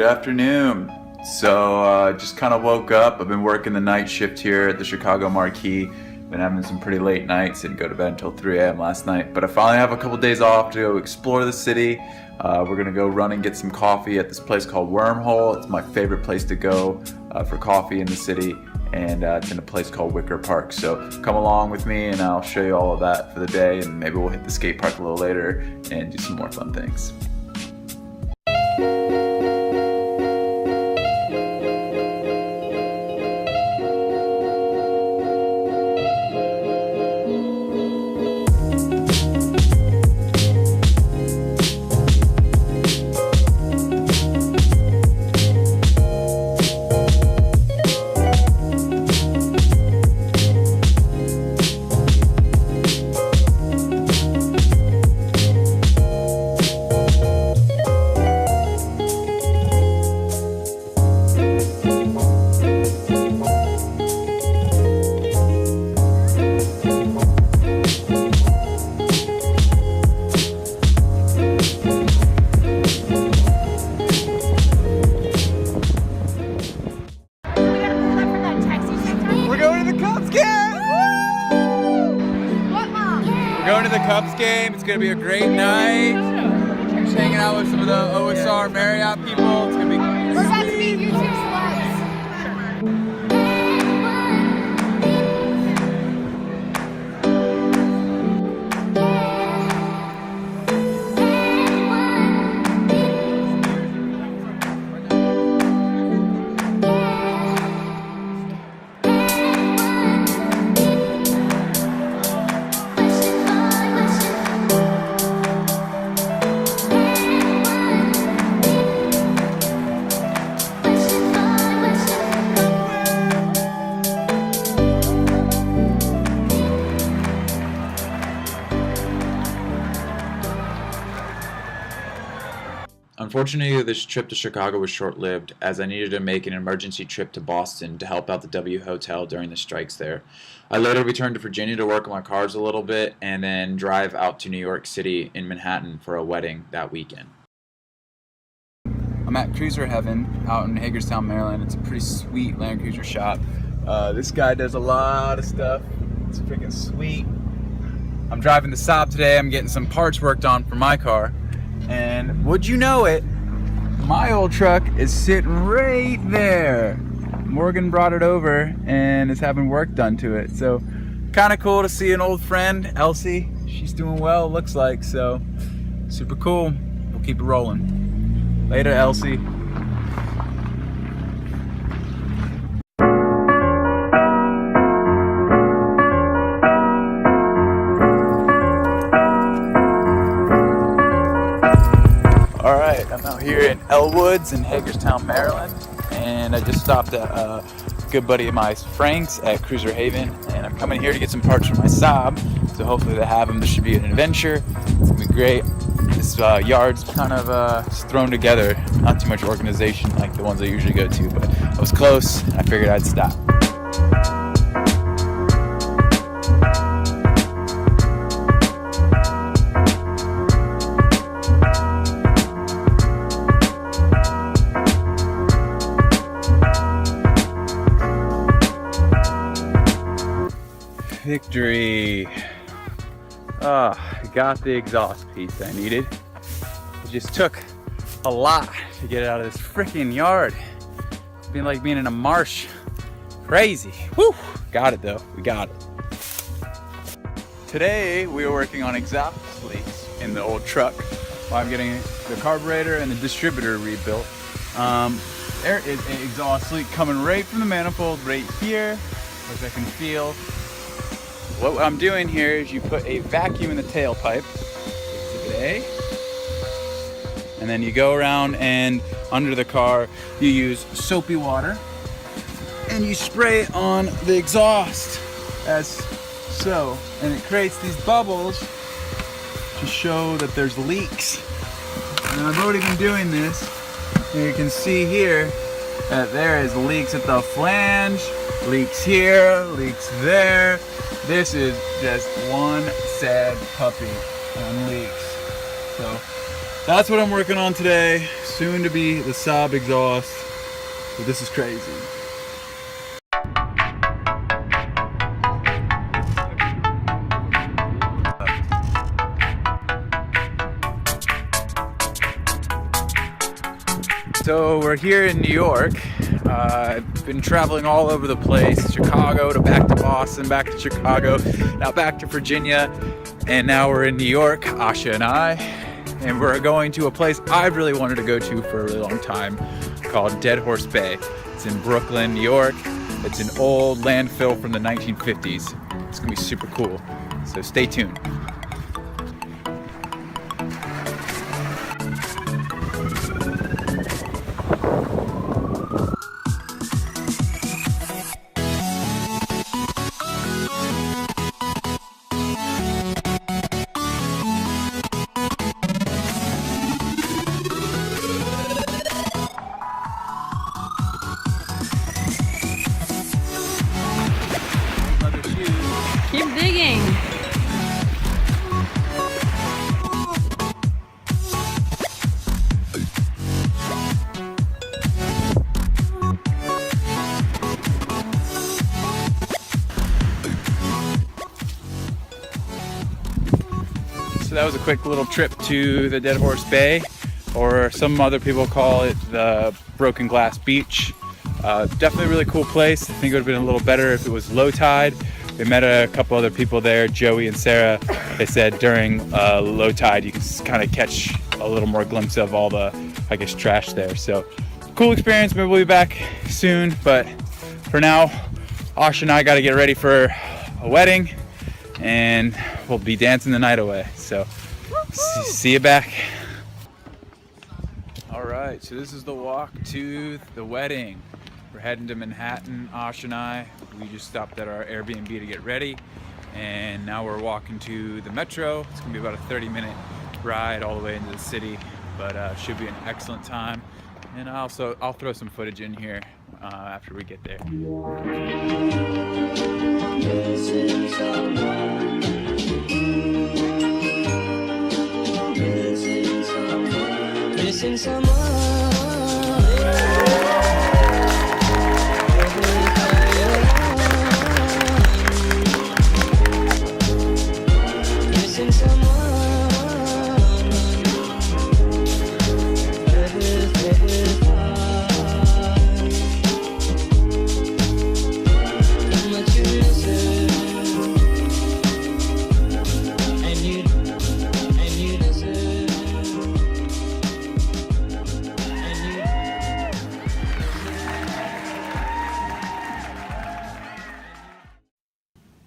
Good afternoon. So just kind of woke up. I've been working the night shift here at the Chicago Marquee. Been having some pretty late nights and go to bed until 3 a.m. last night. But I finally have a couple days off to go explore the city. We're gonna go run and get some coffee at this place called Wormhole. It's my favorite place to go for coffee in the city, and it's in a place called Wicker Park. So come along with me and I'll show you all of that for the day, and maybe we'll hit the skate park a little later and do some more fun things. Going to the Cubs game. It's going to be a great night. Just hanging out with some of the OSR Marriott people. It's going to be We're about to be YouTube celebs. Unfortunately, this trip to Chicago was short-lived, as I needed to make an emergency trip to Boston to help out the W Hotel during the strikes there. I later returned to Virginia to work on my cars a little bit, and then drive out to New York City in Manhattan for a wedding that weekend. I'm at Cruiser Heaven out in Hagerstown, Maryland. It's a pretty sweet Land Cruiser shop. This guy does a lot of stuff. It's freaking sweet. I'm driving the Saab today. I'm getting some parts worked on for my car. And would you know it, my old truck is sitting right there. Morgan brought it over and is having work done to it. So kind of cool to see an old friend, Elsie. She's doing well, looks like, so super cool. We'll keep it rolling. Later, Elsie. Alright, I'm out here in Elwoods in Hagerstown, Maryland, and I just stopped at a good buddy of mine, Frank's, at Cruiser Haven, and I'm coming here to get some parts for my Saab, so hopefully they have them. This should be an adventure. It's going to be great. This yard's kind of just thrown together, not too much organization like the ones I usually go to, but I was close, and I figured I'd stop. Victory! I got the exhaust piece I needed. It just took a lot to get it out of this freaking yard. It's been like being in a marsh. Crazy. Woo! Got it though. We got it. Today we are working on exhaust leaks in the old truck while I'm getting the carburetor and the distributor rebuilt. There is an exhaust leak coming right from the manifold right here, which I can feel. What I'm doing here is you put a vacuum in the tailpipe, exhibit A, and then you go around and under the car you use soapy water and you spray it on the exhaust as so, and it creates these bubbles to show that there's leaks. And I've already been doing this, and you can see here that there is leaks at the flange, leaks here, leaks there. This is just one sad puppy on leaks. So That's what I'm working on today. Soon to be the Saab exhaust. But this is crazy. So we're here in New York. I've been traveling all over the place, Chicago to back to Boston, back to Chicago, now back to Virginia, and now we're in New York, Asha and I, and we're going to a place I've really wanted to go to for a really long time called Dead Horse Bay. It's in Brooklyn, New York. It's an old landfill from the 1950s. It's gonna be super cool, so stay tuned. Keep digging. So that was a quick little trip to the Dead Horse Bay, or some other people call it the Broken Glass Beach. Definitely a really cool place. I think it would have been a little better if it was low tide. We met a couple other people there, Joey and Sarah. They said during low tide you can kind of catch a little more glimpse of all the, I guess, trash there. So cool experience. Maybe we'll be back soon, but for now, Asha and I got to get ready for a wedding, and we'll be dancing the night away. So see you back. All right, so this is the walk to the wedding. We're heading to Manhattan, Asha and I. We just stopped at our Airbnb to get ready, and now we're walking to the metro. It's gonna be about a 30-minute ride all the way into the city, but should be an excellent time. And I'll throw some footage in here after we get there. Missing someone.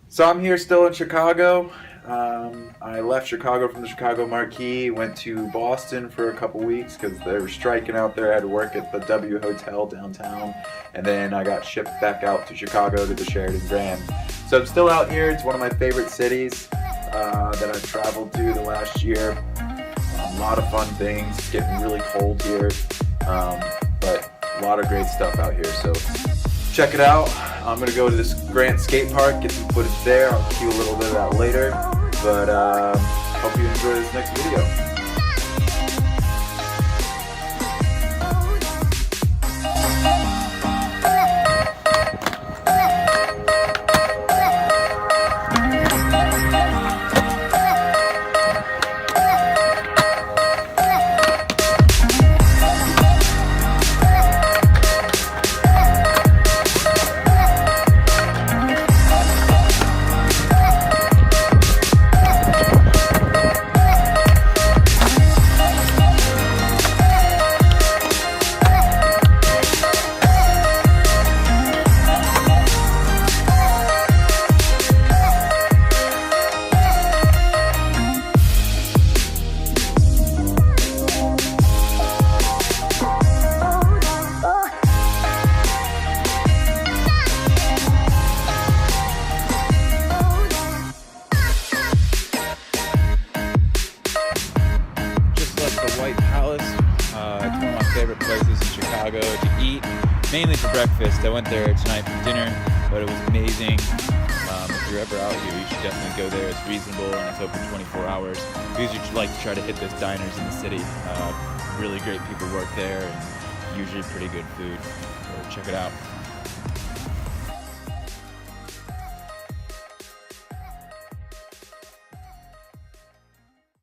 So I'm here still in Chicago. I left Chicago from the Chicago Marquee, went to Boston for a couple weeks because they were striking out there. I had to work at the W Hotel downtown, and then I got shipped back out to Chicago to the Sheraton Grand. So I'm still out here. It's one of my favorite cities that I've traveled to the last year. A lot of fun things. It's getting really cold here, but a lot of great stuff out here. So check it out. I'm gonna go to this Grant skate park, get some footage there. I'll cue a little bit of that later, but hope you enjoy this next video. To eat, mainly for breakfast. I went there tonight for dinner, but it was amazing. If you're ever out here, you should definitely go there. It's reasonable and it's open 24 hours. We usually like to try to hit those diners in the city. Really great people work there and usually pretty good food. So check it out.